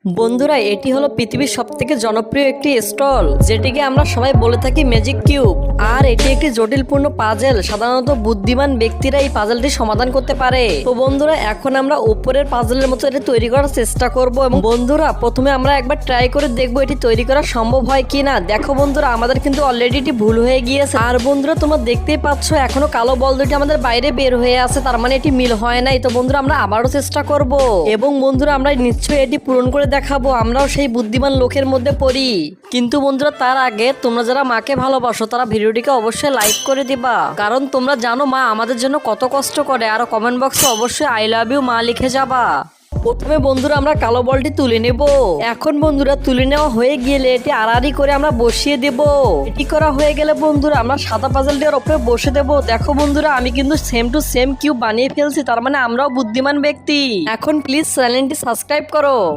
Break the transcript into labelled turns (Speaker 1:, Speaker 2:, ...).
Speaker 1: বন্ধুরা এটি হলো পৃথিবীর সবথেকে জনপ্রিয় একটি স্টল, যেটিকে আমরা সবাই বলে থাকি ম্যাজিক কিউব। আর এটি একটি জটিলপূর্ণ পাজেল। সাধারণত বুদ্ধিমান ব্যক্তিরা এই পাজেলটি সমাধান করতে পারে। তো বন্ধুরা এখন আমরা উপরের পাজেলের মতো এটি তৈরি করার চেষ্টা করব। এবং বন্ধুরা প্রথমে আমরা একবার ট্রাই করে দেখবো এটি তৈরি করা সম্ভব হয় কিনা। দেখো বন্ধুরা আমাদের কিন্তু অলরেডি এটি ভুল হয়ে গিয়েছে। আর বন্ধুরা তোমরা দেখতেই পাচ্ছ এখনো কালো বল দুটি আমাদের বাইরে বের হয়ে আছে, তার মানে এটি মিল হয় নাই। তো বন্ধুরা আমরা আবারও চেষ্টা করব এবং বন্ধুরা আমরা নিশ্চয়ই এটি পূরণ করে দেখাবো। আমরাও সেই বুদ্ধিমান লোকের মধ্যে পড়ি। কিন্তু বন্ধুরা তার আগে তোমরা যারা মাকে ভালোবাসো তারা ভিডিওটিকে অবশ্যই লাইক করে দিবা, কারণ তোমরা জানো মা আমাদের জন্য কত কষ্ট করে। আর কমেন্ট বক্সে অবশ্যই আই লাভ ইউ মা লিখে যাবা। প্রথমে বন্ধুরা আমরা কালো বলটি তুলে নেব। এখন বন্ধুরা তুলে নেওয়া হয়ে গেলে এটি আড়াআড়ি করে আমরা বসিয়ে দেব। এটি করা হয়ে গেলে বন্ধুরা আমরা সাদা পাজলটির উপরে বসে দেব। দেখো বন্ধুরা আমি কিন্তু সেম টু সেম কিউব বানিয়ে ফেলছি, তার মানে আমরাও বুদ্ধিমান ব্যক্তি। এখন প্লিজ চ্যানেলটি সাবস্ক্রাইব করো।